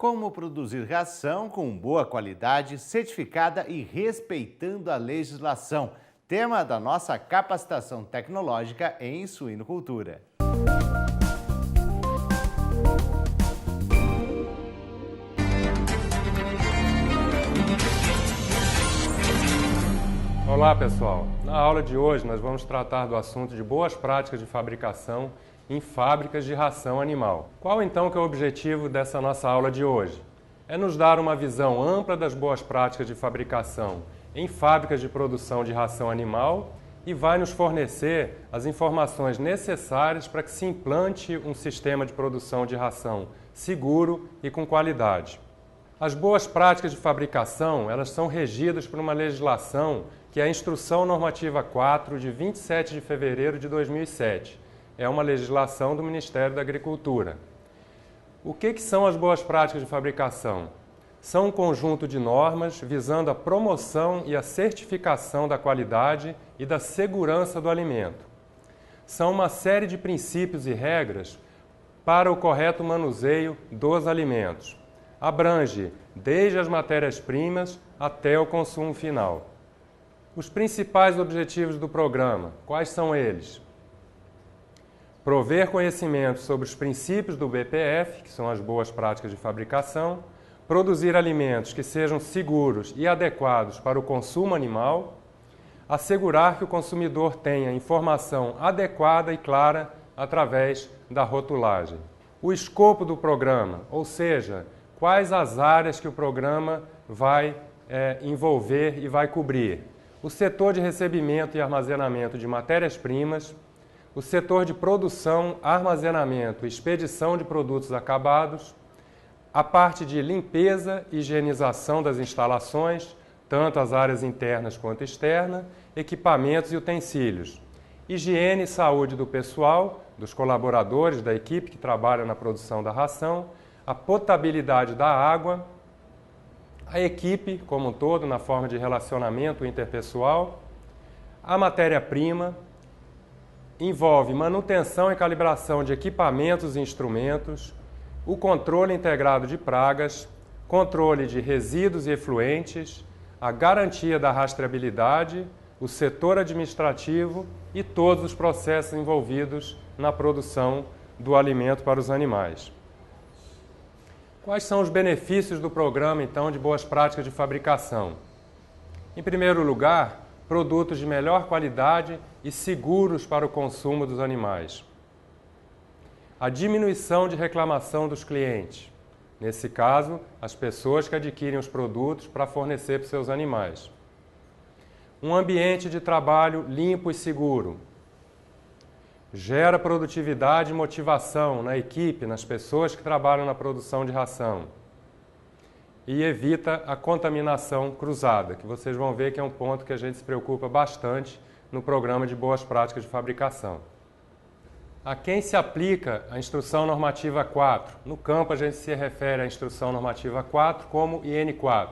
Como produzir ração com boa qualidade, certificada e respeitando a legislação. Tema da nossa capacitação tecnológica em suinocultura. Olá pessoal, na aula de hoje nós vamos tratar do assunto de boas práticas de fabricação em fábricas de ração animal. Qual então que é o objetivo dessa nossa aula de hoje? É nos dar uma visão ampla das boas práticas de fabricação em fábricas de produção de ração animal e vai nos fornecer as informações necessárias para que se implante um sistema de produção de ração seguro e com qualidade. As boas práticas de fabricação, elas são regidas por uma legislação que é a Instrução Normativa 4 de 27 de fevereiro de 2007. É uma legislação do Ministério da Agricultura. O que são as boas práticas de fabricação? São um conjunto de normas visando a promoção e a certificação da qualidade e da segurança do alimento. São uma série de princípios e regras para o correto manuseio dos alimentos. Abrange desde as matérias-primas até o consumo final. Os principais objetivos do programa, quais são eles? Prover conhecimento sobre os princípios do BPF, que são as boas práticas de fabricação, produzir alimentos que sejam seguros e adequados para o consumo animal, assegurar que o consumidor tenha informação adequada e clara através da rotulagem. O escopo do programa, ou seja, quais as áreas que o programa vai envolver e vai cobrir. O setor de recebimento e armazenamento de matérias-primas, o setor de produção, armazenamento e expedição de produtos acabados, a parte de limpeza e higienização das instalações, tanto as áreas internas quanto externas, equipamentos e utensílios, higiene e saúde do pessoal, dos colaboradores da equipe que trabalha na produção da ração, a potabilidade da água, a equipe como um todo na forma de relacionamento interpessoal, a matéria-prima, envolve manutenção e calibração de equipamentos e instrumentos, o controle integrado de pragas, controle de resíduos e efluentes, a garantia da rastreabilidade, o setor administrativo e todos os processos envolvidos na produção do alimento para os animais. Quais são os benefícios do programa, então, de boas práticas de fabricação? Em primeiro lugar, produtos de melhor qualidade e seguros para o consumo dos animais. A diminuição de reclamação dos clientes. Nesse caso, as pessoas que adquirem os produtos para fornecer para os seus animais. Um ambiente de trabalho limpo e seguro. Gera produtividade e motivação na equipe, nas pessoas que trabalham na produção de ração. E evita a contaminação cruzada, que vocês vão ver que é um ponto que a gente se preocupa bastante no programa de boas práticas de fabricação. A quem se aplica a Instrução Normativa 4? No campo a gente se refere à Instrução Normativa 4 como IN4.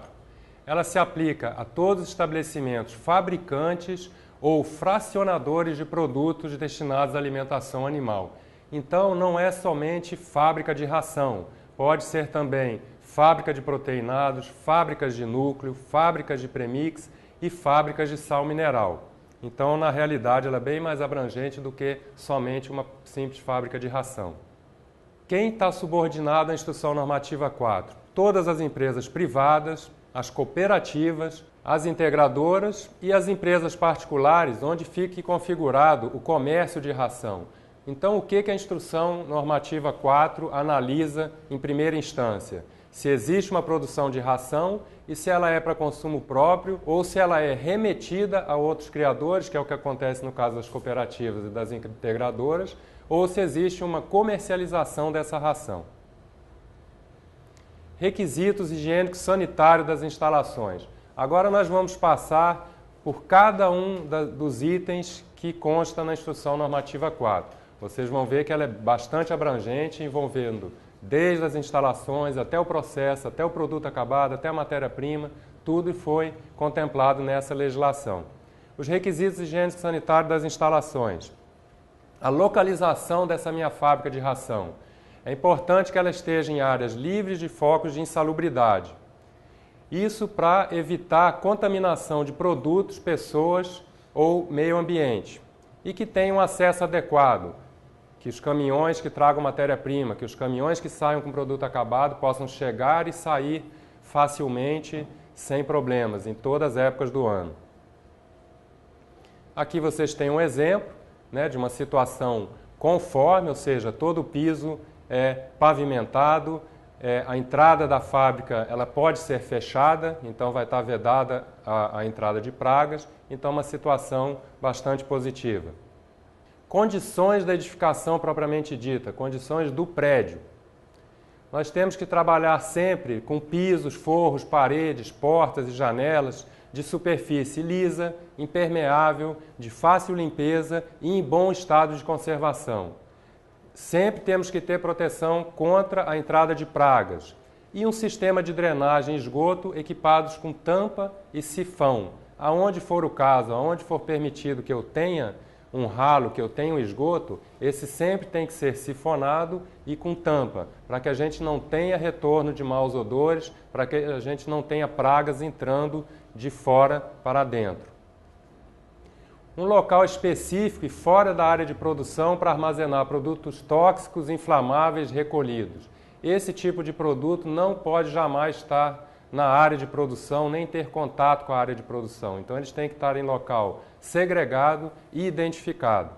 Ela se aplica a todos os estabelecimentos fabricantes ou fracionadores de produtos destinados à alimentação animal. Então, não é somente fábrica de ração, pode ser também fábrica de proteinados, fábricas de núcleo, fábricas de premix e fábricas de sal mineral. Então, na realidade, ela é bem mais abrangente do que somente uma simples fábrica de ração. Quem está subordinado à Instrução Normativa 4? Todas as empresas privadas, as cooperativas, as integradoras e as empresas particulares, onde fique configurado o comércio de ração. Então, o que a Instrução Normativa 4 analisa em primeira instância? Se existe uma produção de ração e se ela é para consumo próprio ou se ela é remetida a outros criadores, que é o que acontece no caso das cooperativas e das integradoras, ou se existe uma comercialização dessa ração. Requisitos higiênicos sanitários das instalações. Agora nós vamos passar por cada um dos itens que consta na Instrução Normativa 4. Vocês vão ver que ela é bastante abrangente, envolvendo desde as instalações, até o processo, até o produto acabado, até a matéria-prima, tudo foi contemplado nessa legislação. Os requisitos higiênicos sanitários das instalações. A localização dessa minha fábrica de ração. é importante que ela esteja em áreas livres de focos de insalubridade. Isso para evitar a contaminação de produtos, pessoas ou meio ambiente. E que tenha um acesso adequado, que os caminhões que tragam matéria-prima, que os caminhões que saiam com produto acabado possam chegar e sair facilmente, sem problemas, em todas as épocas do ano. Aqui vocês têm um exemplo, né, de uma situação conforme, ou seja, todo o piso é pavimentado, a entrada da fábrica ela pode ser fechada, então vai estar vedada a entrada de pragas, então uma situação bastante positiva. Condições da edificação propriamente dita, condições do prédio. Nós temos que trabalhar sempre com pisos, forros, paredes, portas e janelas de superfície lisa, impermeável, de fácil limpeza e em bom estado de conservação. Sempre temos que ter proteção contra a entrada de pragas e um sistema de drenagem e esgoto equipados com tampa e sifão. Aonde for o caso, aonde for permitido que eu tenha um ralo, que eu tenha um esgoto, esse sempre tem que ser sifonado e com tampa, para que a gente não tenha retorno de maus odores, para que a gente não tenha pragas entrando de fora para dentro. Um local específico e fora da área de produção para armazenar produtos tóxicos, inflamáveis recolhidos. Esse tipo de produto não pode jamais estar na área de produção, nem ter contato com a área de produção. Então eles têm que estar em local segregado e identificado.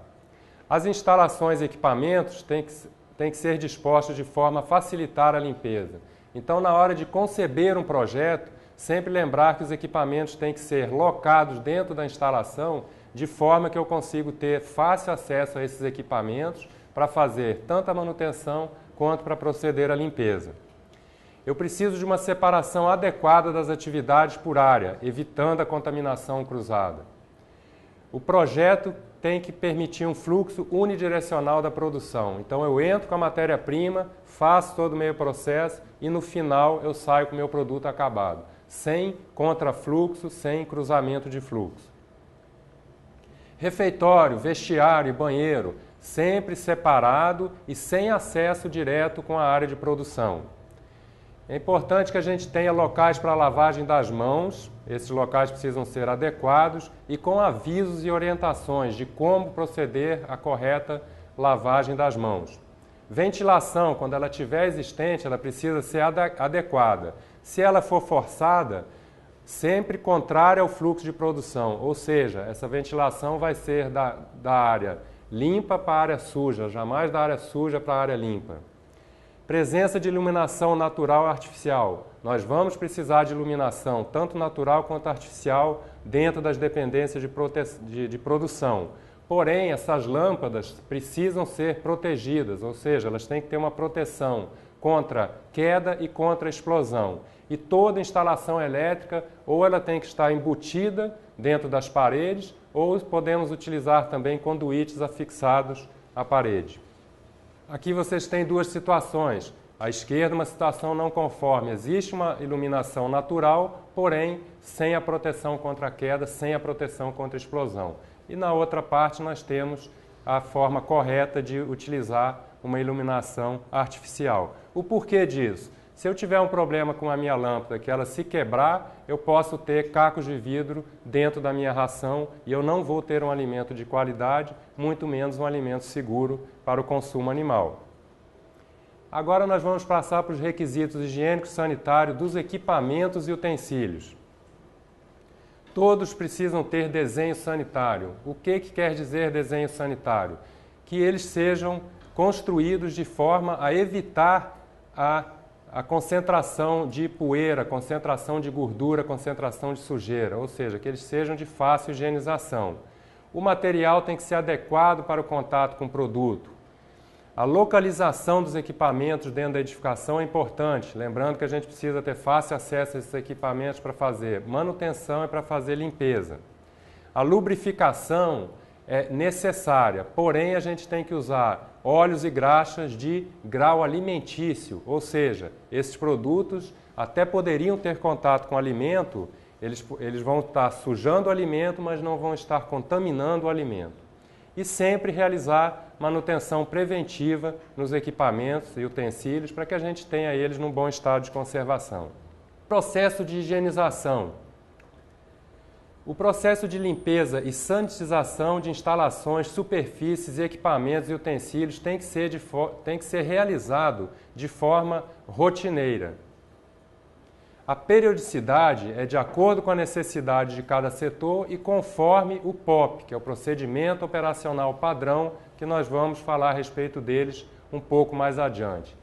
As instalações e equipamentos têm que ser dispostos de forma a facilitar a limpeza. Então, na hora de conceber um projeto, sempre lembrar que os equipamentos têm que ser locados dentro da instalação de forma que eu consigo ter fácil acesso a esses equipamentos para fazer tanto a manutenção quanto para proceder à limpeza. Eu preciso de uma separação adequada das atividades por área, evitando a contaminação cruzada. O projeto tem que permitir um fluxo unidirecional da produção. Então eu entro com a matéria-prima, faço todo o meio processo e no final eu saio com o meu produto acabado, sem contrafluxo, sem cruzamento de fluxo. Refeitório, vestiário e banheiro, sempre separado e sem acesso direto com a área de produção. É importante que a gente tenha locais para lavagem das mãos, esses locais precisam ser adequados e com avisos e orientações de como proceder à correta lavagem das mãos. Ventilação, quando ela estiver existente, ela precisa ser adequada. Se ela for forçada, sempre contrária ao fluxo de produção, ou seja, essa ventilação vai ser da área limpa para a área suja, jamais da área suja para a área limpa. Presença de iluminação natural e artificial. Nós vamos precisar de iluminação, tanto natural quanto artificial, dentro das dependências de produção. Porém, essas lâmpadas precisam ser protegidas, ou seja, elas têm que ter uma proteção contra queda e contra explosão. E toda instalação elétrica, ou ela tem que estar embutida dentro das paredes, ou podemos utilizar também conduítes afixados à parede. Aqui vocês têm duas situações. À esquerda, uma situação não conforme. Existe uma iluminação natural, porém, sem a proteção contra a queda, sem a proteção contra a explosão. E na outra parte, nós temos a forma correta de utilizar uma iluminação artificial. O porquê disso? Se eu tiver um problema com a minha lâmpada, que ela se quebrar, eu posso ter cacos de vidro dentro da minha ração e eu não vou ter um alimento de qualidade, muito menos um alimento seguro para o consumo animal. Agora nós vamos passar para os requisitos higiênicos e sanitários dos equipamentos e utensílios. Todos precisam ter desenho sanitário. O que quer dizer desenho sanitário? Que eles sejam construídos de forma a evitar a concentração de poeira, concentração de gordura, concentração de sujeira, ou seja, que eles sejam de fácil higienização. O material tem que ser adequado para o contato com o produto. A localização dos equipamentos dentro da edificação é importante, lembrando que a gente precisa ter fácil acesso a esses equipamentos para fazer manutenção e para fazer limpeza. A lubrificação é necessária, porém a gente tem que usar óleos e graxas de grau alimentício, ou seja, esses produtos até poderiam ter contato com o alimento, eles vão estar sujando o alimento, mas não vão estar contaminando o alimento. e sempre realizar manutenção preventiva nos equipamentos e utensílios para que a gente tenha eles num bom estado de conservação. Processo de higienização. O processo de limpeza e sanitização de instalações, superfícies, equipamentos e utensílios tem que ser realizado de forma rotineira. A periodicidade é de acordo com a necessidade de cada setor e conforme o POP, que é o Procedimento Operacional Padrão, que nós vamos falar a respeito deles um pouco mais adiante.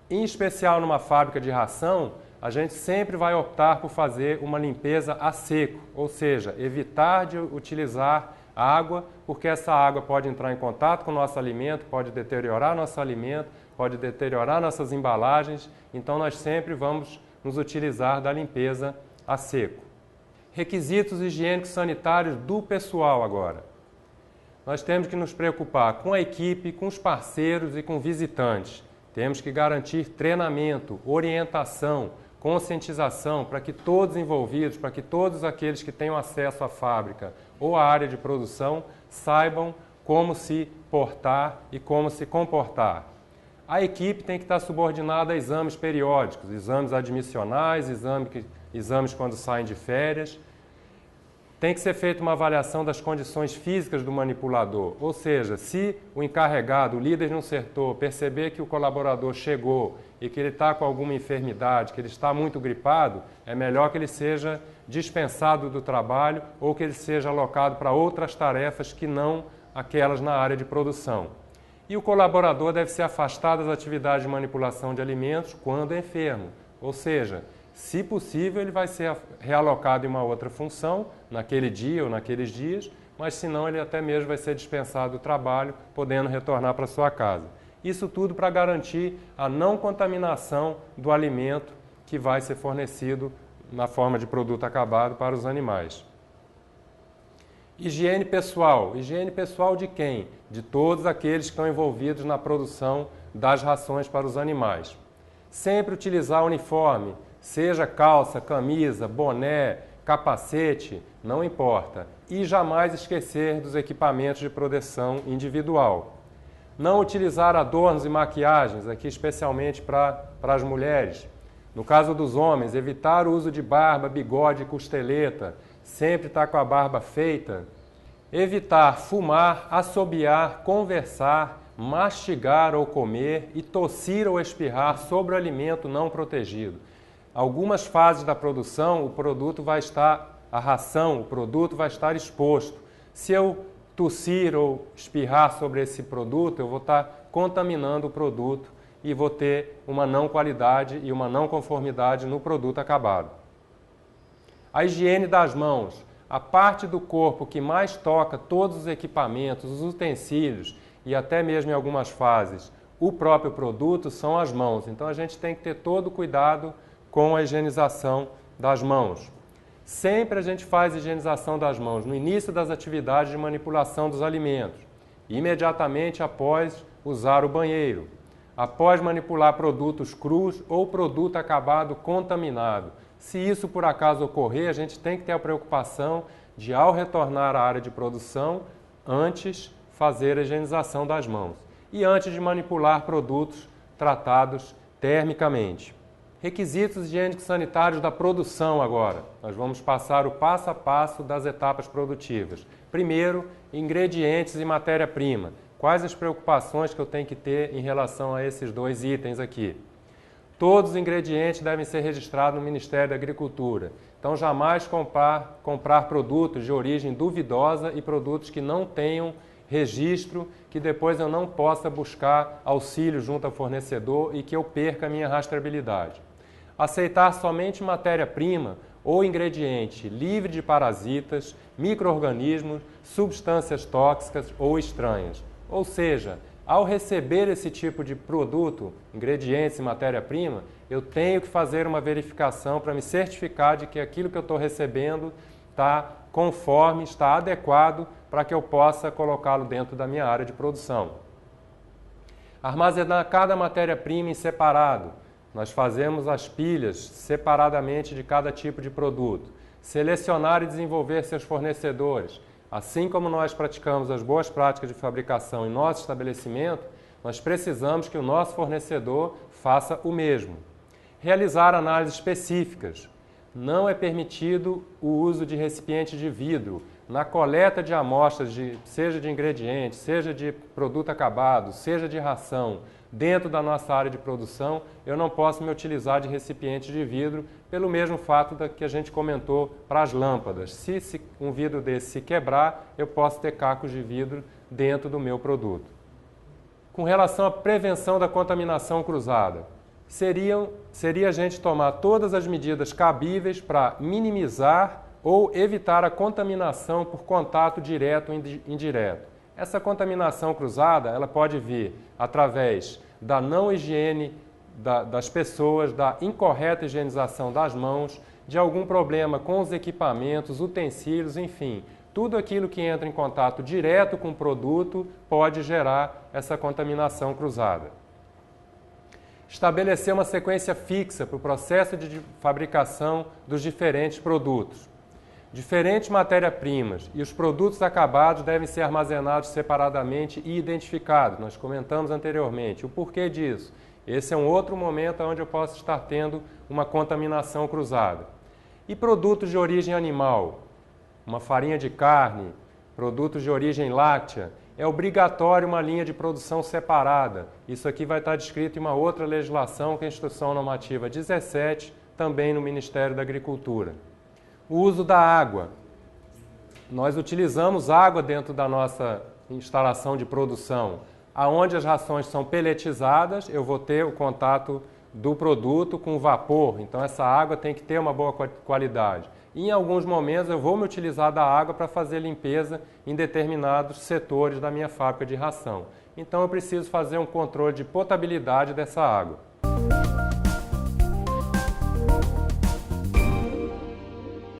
Em especial numa fábrica de ração, a gente sempre vai optar por fazer uma limpeza a seco, ou seja, evitar de utilizar água, porque essa água pode entrar em contato com o nosso alimento, pode deteriorar nosso alimento, pode deteriorar nossas embalagens, então nós sempre vamos nos utilizar da limpeza a seco. Requisitos higiênicos sanitários do pessoal agora. Nós temos que nos preocupar com a equipe, com os parceiros e com visitantes. Temos que garantir treinamento, orientação, conscientização para que todos envolvidos, para que todos aqueles que tenham acesso à fábrica ou à área de produção saibam como se portar e como se comportar. A equipe tem que estar subordinada a exames periódicos, exames admissionais, exames quando saem de férias. Tem que ser feita uma avaliação das condições físicas do manipulador, ou seja, se o encarregado, o líder de um setor, perceber que o colaborador chegou e que ele está com alguma enfermidade, que ele está muito gripado, é melhor que ele seja dispensado do trabalho ou que ele seja alocado para outras tarefas que não aquelas na área de produção. E o colaborador deve ser afastado das atividades de manipulação de alimentos quando é enfermo, ou seja, se possível ele vai ser realocado em uma outra função naquele dia ou naqueles dias, mas se não ele até mesmo vai ser dispensado do trabalho, podendo retornar para sua casa. Isso tudo para garantir a não contaminação do alimento que vai ser fornecido na forma de produto acabado para os animais. Higiene pessoal. Higiene pessoal de quem? De todos aqueles que estão envolvidos na produção das rações para os animais. Sempre utilizar uniforme, seja calça, camisa, boné, capacete, não importa. E jamais esquecer dos equipamentos de proteção individual. Não utilizar adornos e maquiagens, aqui especialmente para as mulheres. No caso dos homens, evitar o uso de barba, bigode e costeleta, sempre estar com a barba feita. Evitar fumar, assobiar, conversar, mastigar ou comer e tossir ou espirrar sobre o alimento não protegido. Algumas fases da produção, a ração, o produto vai estar exposto. Se eu tossir ou espirrar sobre esse produto, eu vou estar contaminando o produto e vou ter uma não qualidade e uma não conformidade no produto acabado. A higiene das mãos. A parte do corpo que mais toca todos os equipamentos, os utensílios e até mesmo em algumas fases o próprio produto são as mãos. Então a gente tem que ter todo o cuidado com a higienização das mãos. Sempre a gente faz higienização das mãos no início das atividades de manipulação dos alimentos, imediatamente após usar o banheiro, após manipular produtos crus ou produto acabado contaminado. Se isso por acaso ocorrer, a gente tem que ter a preocupação de, ao retornar à área de produção, antes fazer a higienização das mãos e antes de manipular produtos tratados termicamente. Requisitos higiênicos sanitários da produção agora. Nós vamos passar o passo a passo das etapas produtivas. Primeiro, ingredientes e matéria-prima. Quais as preocupações que eu tenho que ter em relação a esses dois itens aqui? Todos os ingredientes devem ser registrados no Ministério da Agricultura. Então, jamais comprar produtos de origem duvidosa e produtos que não tenham registro, que depois eu não possa buscar auxílio junto ao fornecedor e que eu perca a minha rastreabilidade. Aceitar somente matéria-prima ou ingrediente livre de parasitas, micro-organismos, substâncias tóxicas ou estranhas. Ou seja, ao receber esse tipo de produto, ingredientes e matéria-prima, eu tenho que fazer uma verificação para me certificar de que aquilo que eu estou recebendo está conforme, está adequado para que eu possa colocá-lo dentro da minha área de produção. Armazenar cada matéria-prima em separado. Nós fazemos as pilhas separadamente de cada tipo de produto. Selecionar e desenvolver seus fornecedores. Assim como nós praticamos as boas práticas de fabricação em nosso estabelecimento, nós precisamos que o nosso fornecedor faça o mesmo. Realizar análises específicas. Não é permitido o uso de recipientes de vidro na coleta de amostras, seja de ingredientes, seja de produto acabado, seja de ração. Dentro da nossa área de produção, eu não posso me utilizar de recipientes de vidro pelo mesmo fato que a gente comentou para as lâmpadas. Se um vidro desse se quebrar, eu posso ter cacos de vidro dentro do meu produto. Com relação à prevenção da contaminação cruzada, seria a gente tomar todas as medidas cabíveis para minimizar ou evitar a contaminação por contato direto ou indireto. Essa contaminação cruzada ela pode vir através da não higiene das pessoas, da incorreta higienização das mãos, de algum problema com os equipamentos, utensílios, enfim. Tudo aquilo que entra em contato direto com o produto pode gerar essa contaminação cruzada. Estabelecer uma sequência fixa para o processo de fabricação dos diferentes produtos. Diferentes matérias-primas e os produtos acabados devem ser armazenados separadamente e identificados. Nós comentamos anteriormente. O porquê disso? Esse é um outro momento onde eu posso estar tendo uma contaminação cruzada. E produtos de origem animal, uma farinha de carne, produtos de origem láctea, é obrigatório uma linha de produção separada. Isso aqui vai estar descrito em uma outra legislação, que é a Instrução Normativa 17, também no Ministério da Agricultura. O uso da água. Nós utilizamos água dentro da nossa instalação de produção. Aonde as rações são peletizadas, eu vou ter o contato do produto com o vapor. Então essa água tem que ter uma boa qualidade. E em alguns momentos eu vou me utilizar da água para fazer limpeza em determinados setores da minha fábrica de ração. Então eu preciso fazer um controle de potabilidade dessa água.